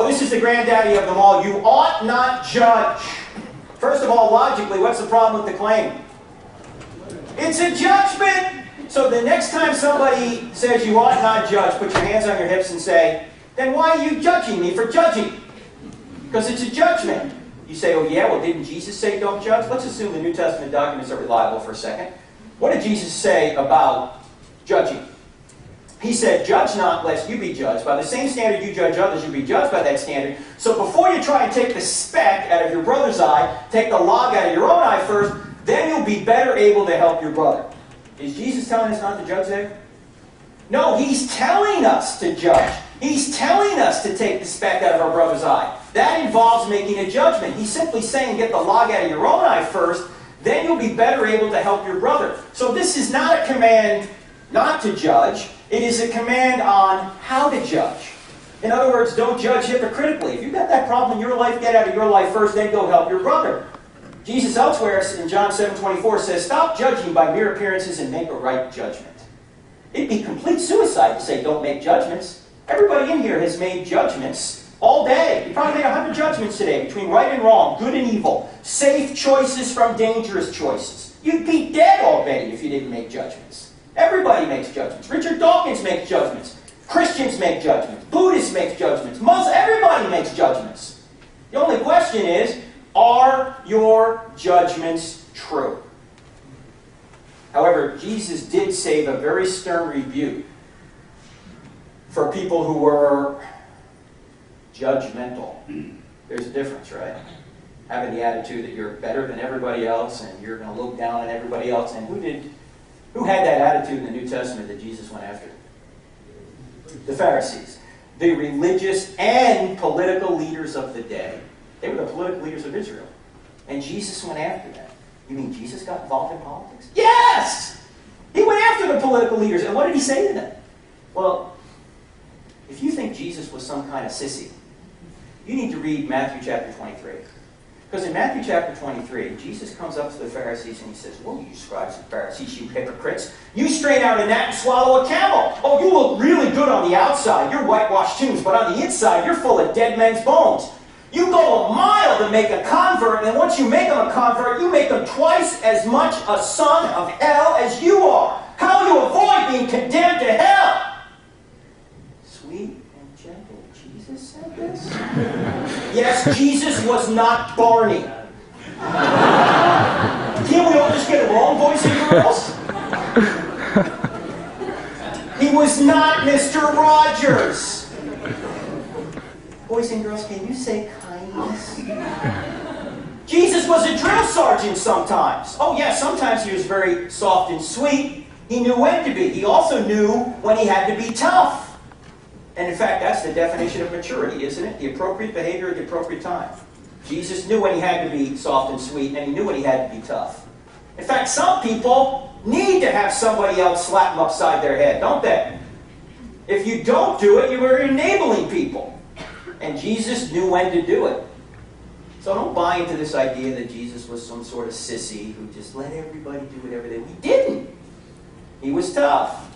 Oh, this is the granddaddy of them all. You ought not judge. First of all, logically, what's the problem with the claim? It's a judgment. So the next time somebody says you ought not judge, put your hands on your hips and say, then why are you judging me for judging? Because it's a judgment. You say, oh yeah, well didn't Jesus say don't judge? Let's assume the New Testament documents are reliable for a second. What did Jesus say about judging? He said, judge not lest you be judged. By the same standard you judge others, you'll be judged by that standard. So before you try and take the speck out of your brother's eye, take the log out of your own eye first, then you'll be better able to help your brother. Is Jesus telling us not to judge there? No, He's telling us to judge. He's telling us to take the speck out of our brother's eye. That involves making a judgment. He's simply saying get the log out of your own eye first, then you'll be better able to help your brother. So this is not a command not to judge. It is a command on how to judge. In other words, don't judge hypocritically. If you've got that problem in your life, get out of your life first, then go help your brother. Jesus elsewhere in John 7:24 says, stop judging by mere appearances and make a right judgment. It'd be complete suicide to say don't make judgments. Everybody in here has made judgments all day. You probably made 100 judgments today between right and wrong, good and evil, safe choices from dangerous choices. You'd be dead already if you didn't make judgments. Everybody makes judgments. Richard Dawkins makes judgments. Christians make judgments. Buddhists make judgments. Muslims, everybody makes judgments. The only question is, are your judgments true? However, Jesus did save a very stern rebuke for people who were judgmental. There's a difference, right? Having the attitude that you're better than everybody else and you're going to look down on everybody else. And who had that attitude in the New Testament that Jesus went after? The Pharisees. The religious and political leaders of the day. They were the political leaders of Israel. And Jesus went after them. You mean Jesus got involved in politics? Yes! He went after the political leaders. And what did He say to them? Well, if you think Jesus was some kind of sissy, you need to read Matthew chapter 23. Because in Matthew chapter 23, Jesus comes up to the Pharisees and He says, well, you scribes and Pharisees, you hypocrites, you strain out a gnat and swallow a camel. Oh, you look really good on the outside. You're whitewashed tombs, but on the inside, you're full of dead men's bones. You go a mile to make a convert, and once you make them a convert, you make them twice as much a son of hell as you are. How will you avoid being condemned to hell? Sweet and gentle. Jesus said this? Yes, Jesus was not Barney. Can't we all just get along, boys and girls? He was not Mr. Rogers. Boys and girls, can you say kindness? Jesus was a drill sergeant sometimes. Oh yes, sometimes He was very soft and sweet. He knew when to be. He also knew when He had to be tough. And in fact, that's the definition of maturity, isn't it? The appropriate behavior at the appropriate time. Jesus knew when He had to be soft and sweet, and He knew when He had to be tough. In fact, some people need to have somebody else slap them upside their head, don't they? If you don't do it, you are enabling people. And Jesus knew when to do it. So don't buy into this idea that Jesus was some sort of sissy who just let everybody do whatever they did. He didn't. He was tough.